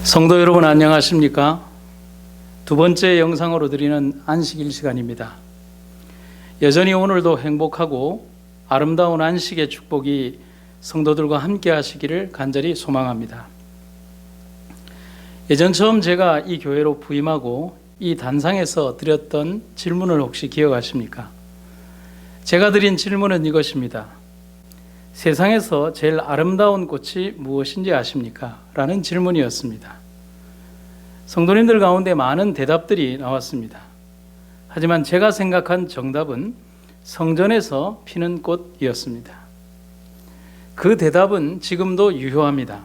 성도 여러분 안녕하십니까? 두 번째 영상으로 드리는 안식일 시간입니다. 여전히 오늘도 행복하고 아름다운 안식의 축복이 성도들과 함께 하시기를 간절히 소망합니다. 예전처럼 제가 이 교회로 부임하고 이 단상에서 드렸던 질문을 혹시 기억하십니까? 제가 드린 질문은 이것입니다. 세상에서 제일 아름다운 꽃이 무엇인지 아십니까? 라는 질문이었습니다. 성도님들 가운데 많은 대답들이 나왔습니다. 하지만 제가 생각한 정답은 성전에서 피는 꽃이었습니다. 그 대답은 지금도 유효합니다.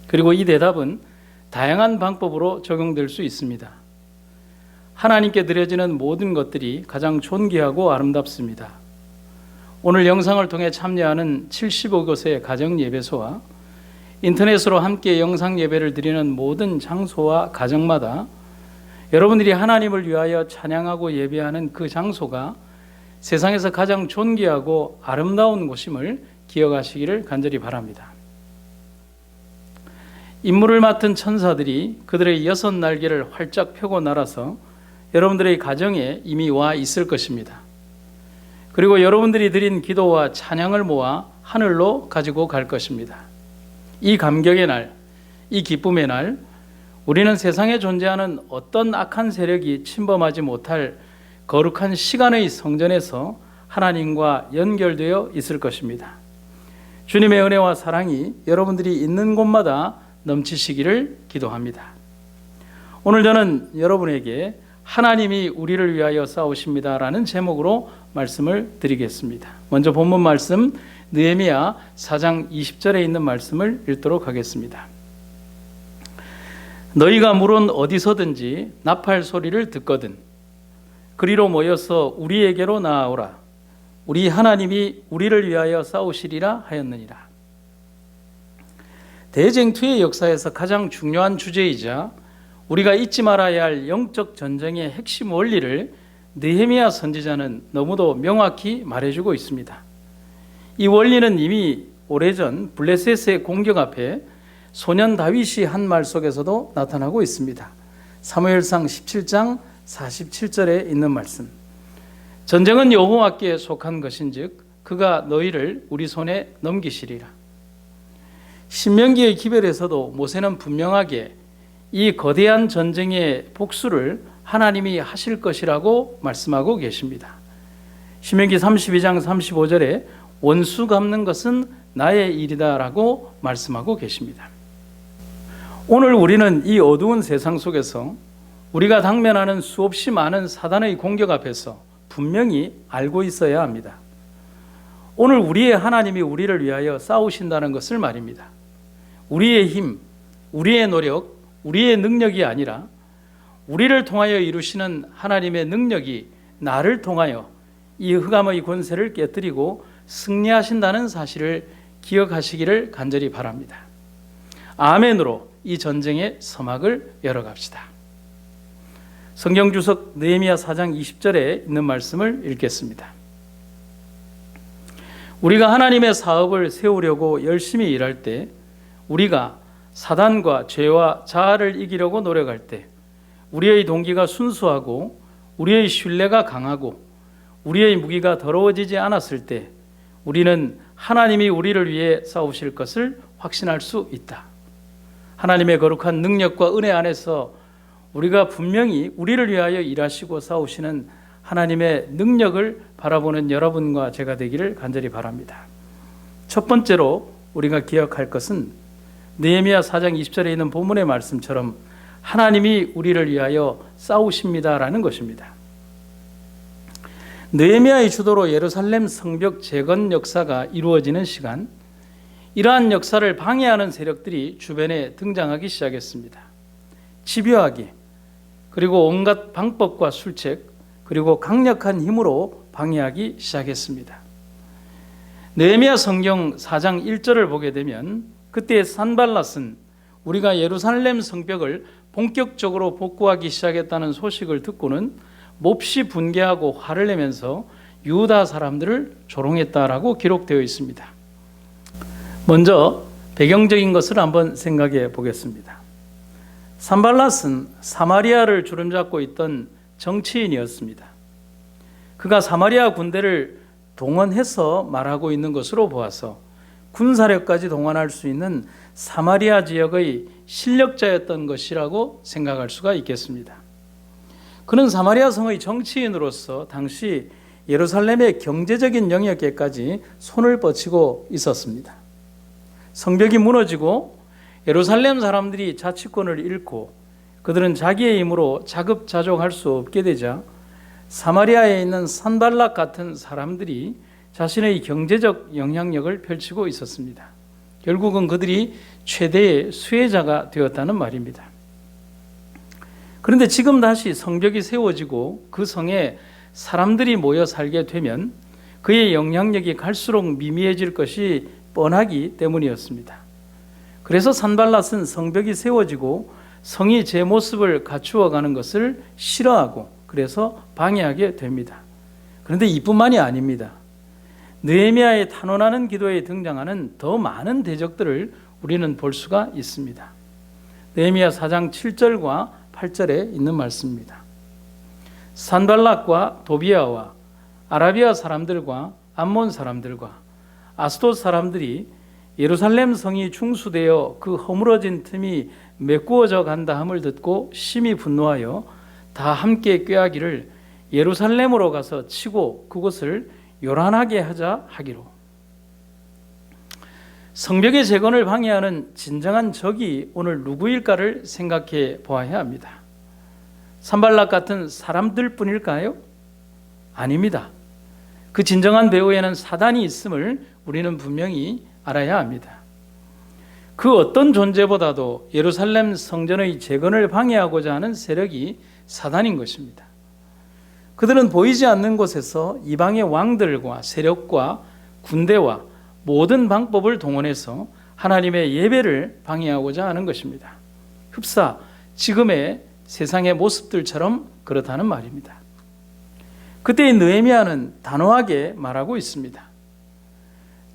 그리고 이 대답은 다양한 방법으로 적용될 수 있습니다. 하나님께 드려지는 모든 것들이 가장 존귀하고 아름답습니다. 오늘 영상을 통해 참여하는 75곳의 가정예배소와 인터넷으로 함께 영상 예배를 드리는 모든 장소와 가정마다 여러분들이 하나님을 위하여 찬양하고 예배하는 그 장소가 세상에서 가장 존귀하고 아름다운 곳임을 기억하시기를 간절히 바랍니다. 임무를 맡은 천사들이 그들의 6 날개를 활짝 펴고 날아서 여러분들의 가정에 이미 와 있을 것입니다. 그리고 여러분들이 드린 기도와 찬양을 모아 하늘로 가지고 갈 것입니다. 이 감격의 날, 이 기쁨의 날, 우리는 세상에 존재하는 어떤 악한 세력이 침범하지 못할 거룩한 시간의 성전에서 하나님과 연결되어 있을 것입니다. 주님의 은혜와 사랑이 여러분들이 있는 곳마다 넘치시기를 기도합니다. 오늘 저는 여러분에게 하나님이 우리를 위하여 싸우십니다라는 제목으로 말씀을 드리겠습니다. 먼저 본문 말씀 느헤미야 4장 20절에 있는 말씀을 읽도록 하겠습니다. 너희가 물은 어디서든지 나팔 소리를 듣거든 그리로 모여서 우리에게로 나아오라. 우리 하나님이 우리를 위하여 싸우시리라 하였느니라. 대쟁투의 역사에서 가장 중요한 주제이자 우리가 잊지 말아야 할 영적 전쟁의 핵심 원리를 느헤미야 선지자는 너무도 명확히 말해주고 있습니다. 이 원리는 이미 오래전 블레셋의 공격 앞에 소년 다윗이 한 말 속에서도 나타나고 있습니다. 사무엘상 17장 47절에 있는 말씀. 전쟁은 여호와께 속한 것인즉 그가 너희를 우리 손에 넘기시리라. 신명기의 기별에서도 모세는 분명하게 이 거대한 전쟁의 복수를 하나님이 하실 것이라고 말씀하고 계십니다. 신명기 32장 35절에 원수 갚는 것은 나의 일이다 라고 말씀하고 계십니다. 오늘 우리는 이 어두운 세상 속에서 우리가 당면하는 수없이 많은 사단의 공격 앞에서 분명히 알고 있어야 합니다. 오늘 우리의 하나님이 우리를 위하여 싸우신다는 것을 말입니다. 우리의 힘, 우리의 노력, 우리의 능력이 아니라 우리를 통하여 이루시는 하나님의 능력이 나를 통하여 이 흑암의 권세를 깨뜨리고 승리하신다는 사실을 기억하시기를 간절히 바랍니다. 아멘으로 이 전쟁의 서막을 열어갑시다. 성경 주석 느헤미야 4장 20절에 있는 말씀을 읽겠습니다. 우리가 하나님의 사업을 세우려고 열심히 일할 때, 우리가 사단과 죄와 자아를 이기려고 노력할 때, 우리의 동기가 순수하고 우리의 신뢰가 강하고 우리의 무기가 더러워지지 않았을 때 우리는 하나님이 우리를 위해 싸우실 것을 확신할 수 있다. 하나님의 거룩한 능력과 은혜 안에서 우리가 분명히 우리를 위하여 일하시고 싸우시는 하나님의 능력을 바라보는 여러분과 제가 되기를 간절히 바랍니다. 첫 번째로 우리가 기억할 것은 느헤미야 4장 20절에 있는 본문의 말씀처럼 하나님이 우리를 위하여 싸우십니다라는 것입니다. 느헤미야의 주도로 예루살렘 성벽 재건 역사가 이루어지는 시간, 이러한 역사를 방해하는 세력들이 주변에 등장하기 시작했습니다. 집요하게, 그리고 온갖 방법과 술책, 그리고 강력한 힘으로 방해하기 시작했습니다. 느헤미야 성경 4장 1절을 보게 되면 그때 산발랏은 우리가 예루살렘 성벽을 본격적으로 복구하기 시작했다는 소식을 듣고는 몹시 분개하고 화를 내면서 유다 사람들을 조롱했다라고 기록되어 있습니다. 먼저 배경적인 것을 한번 생각해 보겠습니다. 산발랏은 사마리아를 주름잡고 있던 정치인이었습니다. 그가 사마리아 군대를 동원해서 말하고 있는 것으로 보아서 군사력까지 동원할 수 있는 사마리아 지역의 실력자였던 것이라고 생각할 수가 있겠습니다. 그는 사마리아 성의 정치인으로서 당시 예루살렘의 경제적인 영역에까지 손을 뻗치고 있었습니다. 성벽이 무너지고 예루살렘 사람들이 자치권을 잃고 그들은 자기의 힘으로 자급자족할 수 없게 되자 사마리아에 있는 산발락 같은 사람들이 자신의 경제적 영향력을 펼치고 있었습니다. 결국은 그들이 최대의 수혜자가 되었다는 말입니다. 그런데 지금 다시 성벽이 세워지고 그 성에 사람들이 모여 살게 되면 그의 영향력이 갈수록 미미해질 것이 뻔하기 때문이었습니다. 그래서 산발랏은 성벽이 세워지고 성이 제 모습을 갖추어가는 것을 싫어하고 그래서 방해하게 됩니다. 그런데 이뿐만이 아닙니다. 느헤미야의 탄원하는 기도에 등장하는 더 많은 대적들을 우리는 볼 수가 있습니다. 느헤미야 4장 7절과 8절에 있는 말씀입니다. 산발락과 도비아와 아라비아 사람들과 암몬 사람들과 아스돗 사람들이 예루살렘 성이 충수되어 그 허물어진 틈이 메꾸어져 간다 함을 듣고 심히 분노하여 다 함께 꾀하기를 예루살렘으로 가서 치고 그곳을 요란하게 하자 하기로. 성벽의 재건을 방해하는 진정한 적이 오늘 누구일까를 생각해 보아야 합니다. 산발락 같은 사람들 뿐일까요? 아닙니다. 그 진정한 배후에는 사단이 있음을 우리는 분명히 알아야 합니다. 그 어떤 존재보다도 예루살렘 성전의 재건을 방해하고자 하는 세력이 사단인 것입니다. 그들은 보이지 않는 곳에서 이방의 왕들과 세력과 군대와 모든 방법을 동원해서 하나님의 예배를 방해하고자 하는 것입니다. 흡사 지금의 세상의 모습들처럼 그렇다는 말입니다. 그때의 느헤미야는 단호하게 말하고 있습니다.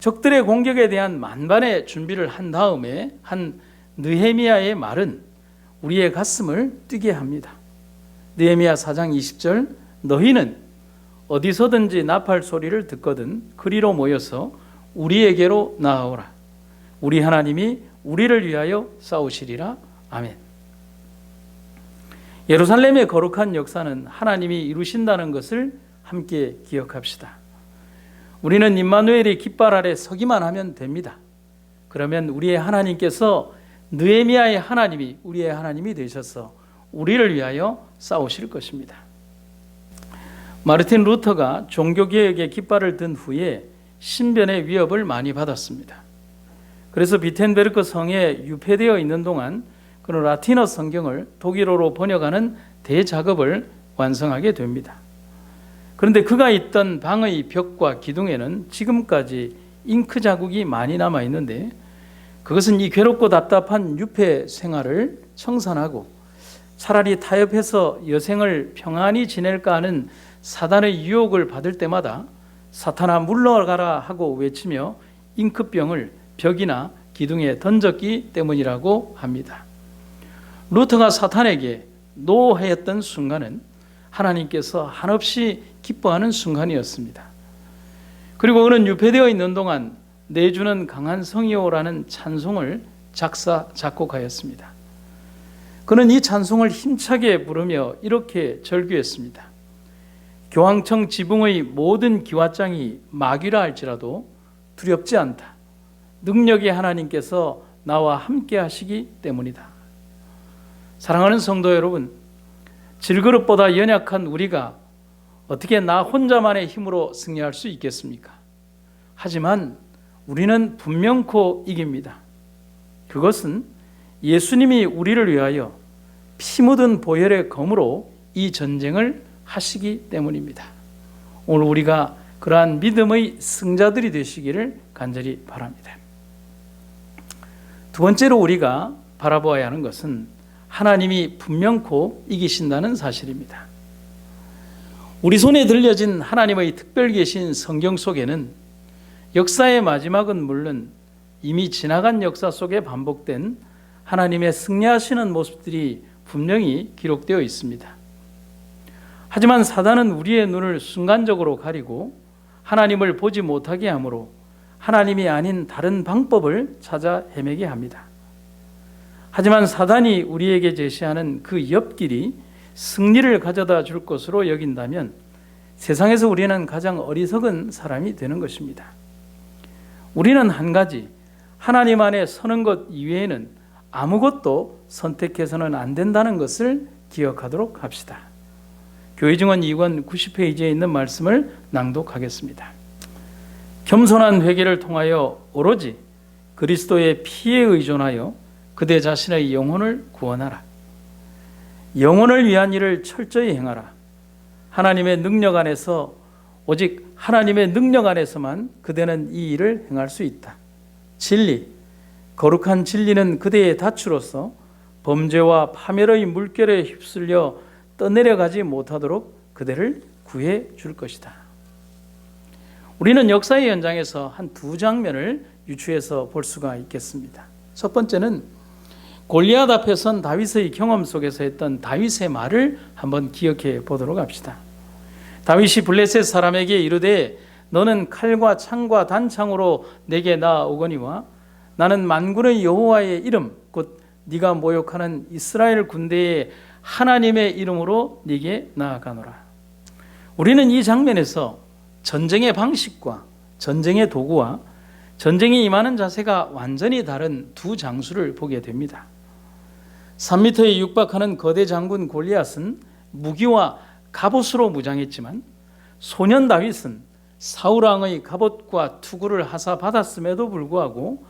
적들의 공격에 대한 만반의 준비를 한 다음에 한 느헤미야의 말은 우리의 가슴을 뛰게 합니다. 느헤미야 4장 20절 너희는 어디서든지 나팔 소리를 듣거든 그리로 모여서 우리에게로 나아오라. 우리 하나님이 우리를 위하여 싸우시리라. 아멘. 예루살렘의 거룩한 역사는 하나님이 이루신다는 것을 함께 기억합시다. 우리는 임마누엘의 깃발 아래 서기만 하면 됩니다. 그러면 우리의 하나님께서 느헤미야의 하나님이 우리의 하나님이 되셔서 우리를 위하여 싸우실 것입니다. 마르틴 루터가 종교개혁의 깃발을 든 후에 신변의 위협을 많이 받았습니다. 그래서 비텐베르크 성에 유폐되어 있는 동안 그는 라틴어 성경을 독일어로 번역하는 대작업을 완성하게 됩니다. 그런데 그가 있던 방의 벽과 기둥에는 지금까지 잉크 자국이 많이 남아 있는데 그것은 이 괴롭고 답답한 유폐 생활을 청산하고 차라리 타협해서 여생을 평안히 지낼까 하는 사단의 유혹을 받을 때마다 사탄아 물러가라 하고 외치며 잉크병을 벽이나 기둥에 던졌기 때문이라고 합니다. 루터가 사탄에게 노하였던 순간은 하나님께서 한없이 기뻐하는 순간이었습니다. 그리고 그는 유폐되어 있는 동안 내주는 강한 성이요라는 찬송을 작곡하였습니다. 그는 이 찬송을 힘차게 부르며 이렇게 절규했습니다. 교황청 지붕의 모든 기와장이 마귀라 할지라도 두렵지 않다. 능력의 하나님께서 나와 함께 하시기 때문이다. 사랑하는 성도 여러분, 질그릇보다 연약한 우리가 어떻게 나 혼자만의 힘으로 승리할 수 있겠습니까? 하지만 우리는 분명코 이깁니다. 그것은 예수님이 우리를 위하여 피 묻은 보혈의 검으로 이 전쟁을 하시기 때문입니다. 오늘 우리가 그러한 믿음의 승자들이 되시기를 간절히 바랍니다. 두 번째로 우리가 바라보아야 하는 것은 하나님이 분명코 이기신다는 사실입니다. 우리 손에 들려진 하나님의 특별 계신 성경 속에는 역사의 마지막은 물론 이미 지나간 역사 속에 반복된 하나님의 승리하시는 모습들이 분명히 기록되어 있습니다. 하지만 사단은 우리의 눈을 순간적으로 가리고 하나님을 보지 못하게 하므로 하나님이 아닌 다른 방법을 찾아 헤매게 합니다. 하지만 사단이 우리에게 제시하는 그 옆길이 승리를 가져다 줄 것으로 여긴다면 세상에서 우리는 가장 어리석은 사람이 되는 것입니다. 우리는 한 가지, 하나님 안에 서는 것 이외에는 아무것도 선택해서는 안 된다는 것을 기억하도록 합시다. 교회 증언 2권 90페이지에 있는 말씀을 낭독하겠습니다. 겸손한 회개를 통하여 오로지 그리스도의 피에 의존하여 그대 자신의 영혼을 구원하라. 영혼을 위한 일을 철저히 행하라. 하나님의 능력 안에서, 오직 하나님의 능력 안에서만 그대는 이 일을 행할 수 있다. 진리, 거룩한 진리는 그대의 닻으로서 범죄와 파멸의 물결에 휩쓸려 떠내려가지 못하도록 그대를 구해 줄 것이다. 우리는 역사의 현장에서 한 두 장면을 유추해서 볼 수가 있겠습니다. 첫 번째는 골리앗 앞에 선 다윗의 경험 속에서 했던 다윗의 말을 한번 기억해 보도록 합시다. 다윗이 블레셋 사람에게 이르되 너는 칼과 창과 단창으로 내게 나아오거니와 나는 만군의 여호와의 이름 곧 네가 모욕하는 이스라엘 군대의 하나님의 이름으로 네게 나아가노라. 우리는 이 장면에서 전쟁의 방식과 전쟁의 도구와 전쟁에 임하는 자세가 완전히 다른 두 장수를 보게 됩니다. 3m에 육박하는 거대 장군 골리앗은 무기와 갑옷으로 무장했지만 소년 다윗은 사울왕의 갑옷과 투구를 하사받았음에도 불구하고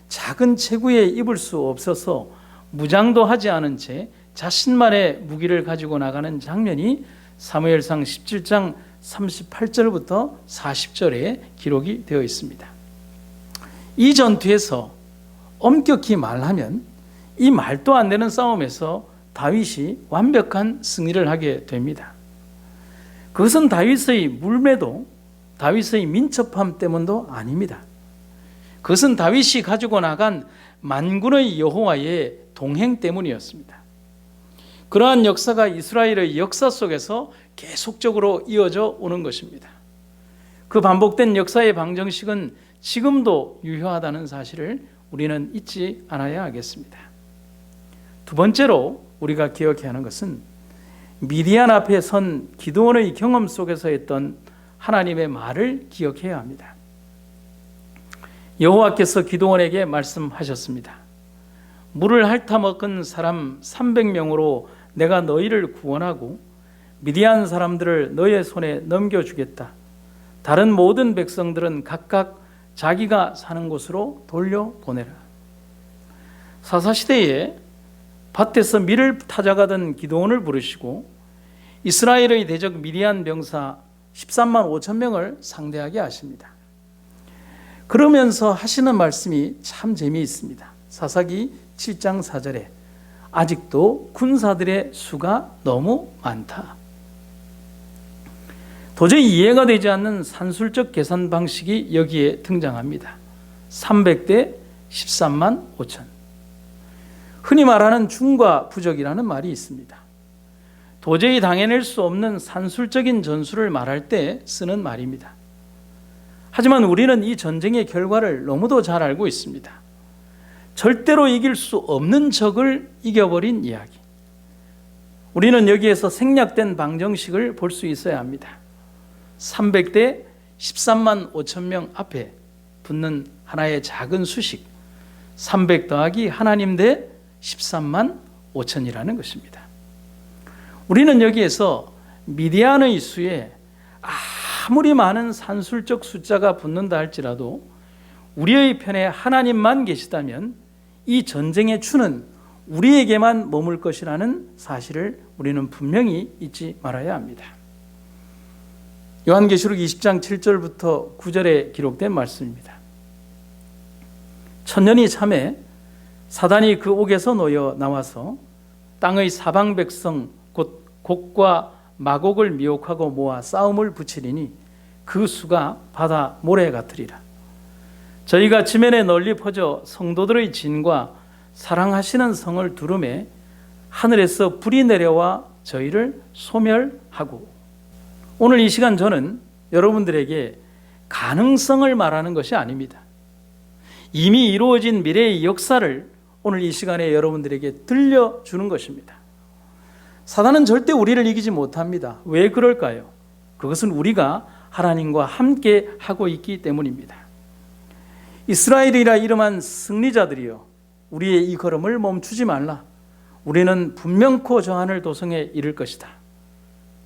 작은 체구에 입을 수 없어서 무장도 하지 않은 채 자신만의 무기를 가지고 나가는 장면이 사무엘상 17장 38절부터 40절에 기록이 되어 있습니다. 이 전투에서 엄격히 말하면 이 말도 안 되는 싸움에서 다윗이 완벽한 승리를 하게 됩니다. 그것은 다윗의 물매도, 다윗의 민첩함 때문도 아닙니다. 그것은 다윗이 가지고 나간 만군의 여호와의 동행 때문이었습니다. 그러한 역사가 이스라엘의 역사 속에서 계속적으로 이어져 오는 것입니다. 그 반복된 역사의 방정식은 지금도 유효하다는 사실을 우리는 잊지 않아야 하겠습니다. 두 번째로 우리가 기억해야 하는 것은 미디안 앞에 선 기드온의 경험 속에서 했던 하나님의 말을 기억해야 합니다. 여호와께서 기드온에게 말씀하셨습니다. 물을 핥아먹은 사람 300명으로 내가 너희를 구원하고 미디안 사람들을 너의 손에 넘겨주겠다. 다른 모든 백성들은 각각 자기가 사는 곳으로 돌려보내라. 사사시대에 밭에서 밀을 타작하던 기드온을 부르시고 이스라엘의 대적 미디안 병사 13만 5천 명을 상대하게 하십니다. 그러면서 하시는 말씀이 참 재미있습니다. 사사기 7장 4절에 아직도 군사들의 수가 너무 많다. 도저히 이해가 되지 않는 산술적 계산 방식이 여기에 등장합니다. 300대 13만 5천. 흔히 말하는 중과 부적이라는 말이 있습니다. 도저히 당해낼 수 없는 산술적인 전술을 말할 때 쓰는 말입니다. 하지만 우리는 이 전쟁의 결과를 너무도 잘 알고 있습니다. 절대로 이길 수 없는 적을 이겨버린 이야기. 우리는 여기에서 생략된 방정식을 볼 수 있어야 합니다. 300대 13만 5천 명 앞에 붙는 하나의 작은 수식, 300 더하기 하나님 대 13만 5천이라는 것입니다. 우리는 여기에서 미디안의 수에 아무리 많은 산술적 숫자가 붙는다 할지라도 우리의 편에 하나님만 계시다면 이 전쟁의 추는 우리에게만 머물 것이라는 사실을 우리는 분명히 잊지 말아야 합니다. 요한계시록 20장 7절부터 9절에 기록된 말씀입니다. 천년이 참에 사단이 그 옥에서 놓여 나와서 땅의 사방 백성 곧 곡과 마곡을 미혹하고 모아 싸움을 붙이리니 그 수가 바다 모래 같으리라. 저희가 지면에 널리 퍼져 성도들의 진과 사랑하시는 성을 두름에 하늘에서 불이 내려와 저희를 소멸하고. 오늘 이 시간 저는 여러분들에게 가능성을 말하는 것이 아닙니다. 이미 이루어진 미래의 역사를 오늘 이 시간에 여러분들에게 들려주는 것입니다. 사단은 절대 우리를 이기지 못합니다. 왜 그럴까요? 그것은 우리가 하나님과 함께 하고 있기 때문입니다. 이스라엘이라 이름한 승리자들이여, 우리의 이 걸음을 멈추지 말라. 우리는 분명코 저 하늘 도성에 이를 것이다.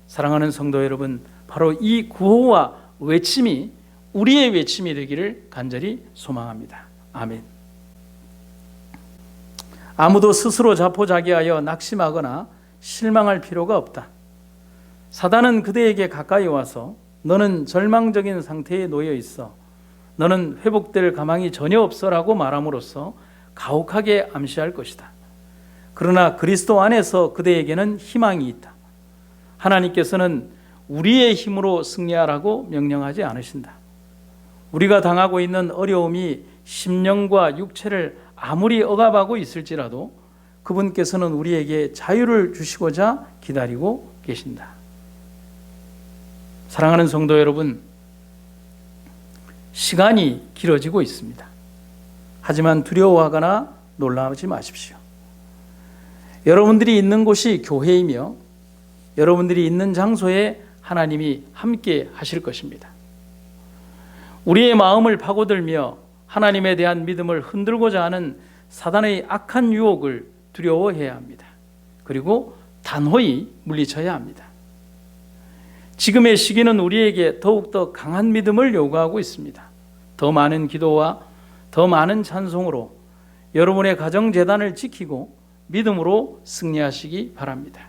사랑하는 성도 여러분, 바로 이 구호와 외침이 우리의 외침이 되기를 간절히 소망합니다. 아멘. 아무도 스스로 자포자기하여 낙심하거나 실망할 필요가 없다. 사단은 그대에게 가까이 와서 너는 절망적인 상태에 놓여 있어, 너는 회복될 가망이 전혀 없어라고 말함으로써 가혹하게 암시할 것이다. 그러나 그리스도 안에서 그대에게는 희망이 있다. 하나님께서는 우리의 힘으로 승리하라고 명령하지 않으신다. 우리가 당하고 있는 어려움이 심령과 육체를 아무리 억압하고 있을지라도 그분께서는 우리에게 자유를 주시고자 기다리고 계신다. 사랑하는 성도 여러분, 시간이 길어지고 있습니다. 하지만 두려워하거나 놀라지 마십시오. 여러분들이 있는 곳이 교회이며 여러분들이 있는 장소에 하나님이 함께 하실 것입니다. 우리의 마음을 파고들며 하나님에 대한 믿음을 흔들고자 하는 사단의 악한 유혹을 두려워해야 합니다. 그리고 단호히 물리쳐야 합니다. 지금의 시기는 우리에게 더욱더 강한 믿음을 요구하고 있습니다. 더 많은 기도와 더 많은 찬송으로 여러분의 가정재단을 지키고 믿음으로 승리하시기 바랍니다.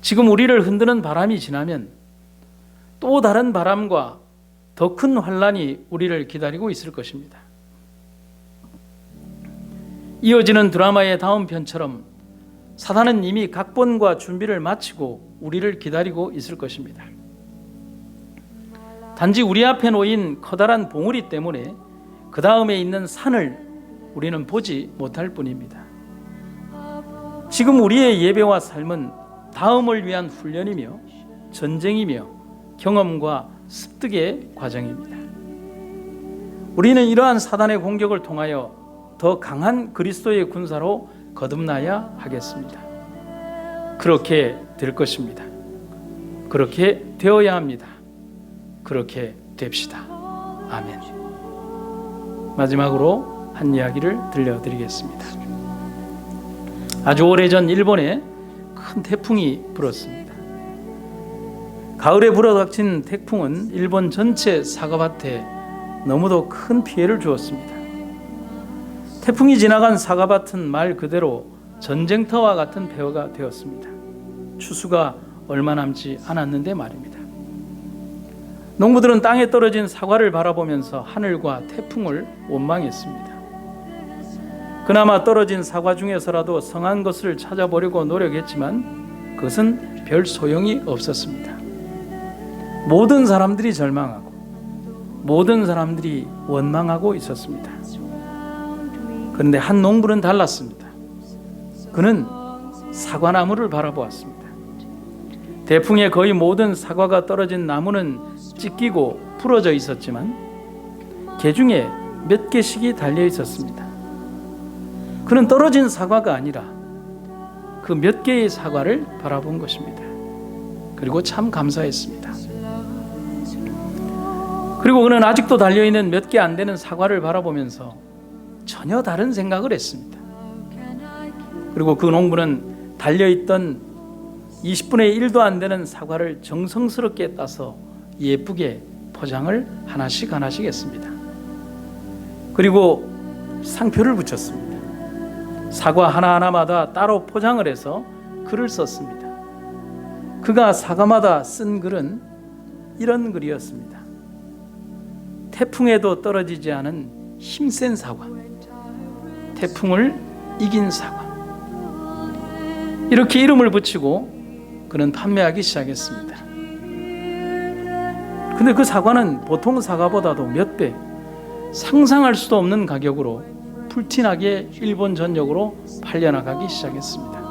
지금 우리를 흔드는 바람이 지나면 또 다른 바람과 더 큰 환란이 우리를 기다리고 있을 것입니다. 이어지는 드라마의 다음 편처럼 사단은 이미 각본과 준비를 마치고 우리를 기다리고 있을 것입니다. 단지 우리 앞에 놓인 커다란 봉우리 때문에 그 다음에 있는 산을 우리는 보지 못할 뿐입니다. 지금 우리의 예배와 삶은 다음을 위한 훈련이며 전쟁이며 경험과 습득의 과정입니다. 우리는 이러한 사단의 공격을 통하여 더 강한 그리스도의 군사로 거듭나야 하겠습니다. 그렇게 될 것입니다. 그렇게 되어야 합니다. 그렇게 됩시다. 아멘. 마지막으로 한 이야기를 들려드리겠습니다. 아주 오래전 일본에 큰 태풍이 불었습니다. 가을에 불어닥친 태풍은 일본 전체 사과밭에 너무도 큰 피해를 주었습니다. 태풍이 지나간 사과밭은 말 그대로 전쟁터와 같은 폐허가 되었습니다. 추수가 얼마 남지 않았는데 말입니다. 농부들은 땅에 떨어진 사과를 바라보면서 하늘과 태풍을 원망했습니다. 그나마 떨어진 사과 중에서라도 성한 것을 찾아보려고 노력했지만 그것은 별 소용이 없었습니다. 모든 사람들이 절망하고 모든 사람들이 원망하고 있었습니다. 그런데 한 농부는 달랐습니다. 그는 사과나무를 바라보았습니다. 태풍에 거의 모든 사과가 떨어진 나무는 찢기고 부러져 있었지만 개중에 몇 개씩이 달려 있었습니다. 그는 떨어진 사과가 아니라 그 몇 개의 사과를 바라본 것입니다. 그리고 참 감사했습니다. 그리고 그는 아직도 달려있는 몇 개 안 되는 사과를 바라보면서 전혀 다른 생각을 했습니다. 그리고 그 농부는 달려있던 20분의 1도 안 되는 사과를 정성스럽게 따서 예쁘게 포장을 하나씩 했습니다. 그리고 상표를 붙였습니다. 사과 하나하나마다 따로 포장을 해서 글을 썼습니다. 그가 사과마다 쓴 글은 이런 글이었습니다. 태풍에도 떨어지지 않은 힘센 사과, 태풍을 이긴 사과. 이렇게 이름을 붙이고 그는 판매하기 시작했습니다. 근데 그 사과는 보통 사과보다도 몇 배, 상상할 수도 없는 가격으로 불티나게 일본 전역으로 팔려나가기 시작했습니다.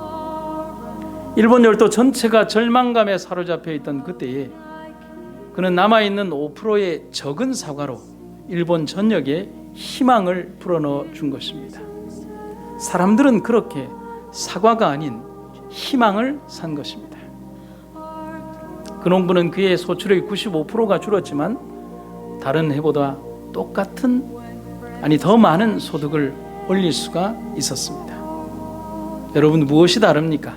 일본 열도 전체가 절망감에 사로잡혀 있던 그때에 그는 남아있는 5%의 적은 사과로 일본 전역에 희망을 불어넣어 준 것입니다. 사람들은 그렇게 사과가 아닌 희망을 산 것입니다. 그 농부는 그의 소출의 95%가 줄었지만 다른 해보다 똑같은, 아니 더 많은 소득을 올릴 수가 있었습니다. 여러분, 무엇이 다릅니까?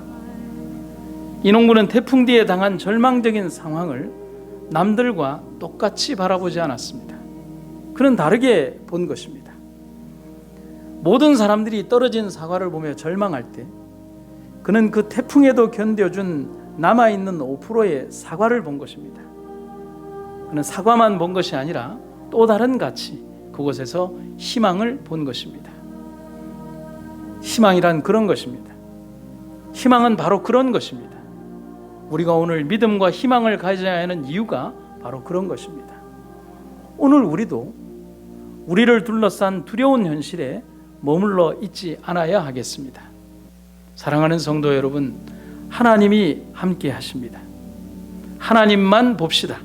이 농부는 태풍 뒤에 당한 절망적인 상황을 남들과 똑같이 바라보지 않았습니다. 그는 다르게 본 것입니다. 모든 사람들이 떨어진 사과를 보며 절망할 때 그는 그 태풍에도 견뎌준 남아있는 5%의 사과를 본 것입니다. 그는 사과만 본 것이 아니라 또 다른 가치, 그곳에서 희망을 본 것입니다. 희망이란 그런 것입니다. 희망은 바로 그런 것입니다. 우리가 오늘 믿음과 희망을 가져야 하는 이유가 바로 그런 것입니다. 오늘 우리도 우리를 둘러싼 두려운 현실에 머물러 있지 않아야 하겠습니다. 사랑하는 성도 여러분, 하나님이 함께 하십니다. 하나님만 봅시다.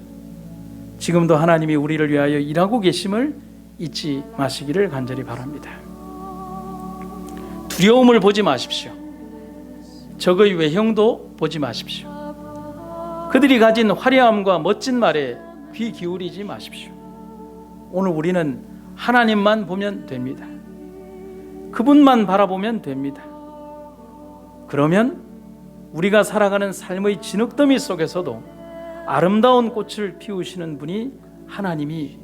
지금도 하나님이 우리를 위하여 일하고 계심을 잊지 마시기를 간절히 바랍니다. 두려움을 보지 마십시오. 적의 외형도 보지 마십시오. 그들이 가진 화려함과 멋진 말에 귀 기울이지 마십시오. 오늘 우리는 하나님만 보면 됩니다. 그분만 바라보면 됩니다. 그러면 우리가 살아가는 삶의 진흙더미 속에서도 아름다운 꽃을 피우시는 분이 하나님이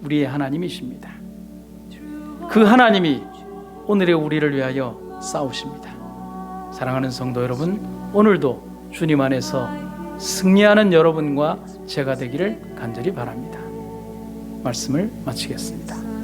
우리의 하나님이십니다. 그 하나님이 오늘의 우리를 위하여 싸우십니다. 사랑하는 성도 여러분, 오늘도 주님 안에서 승리하는 여러분과 제가 되기를 간절히 바랍니다. 말씀을 마치겠습니다.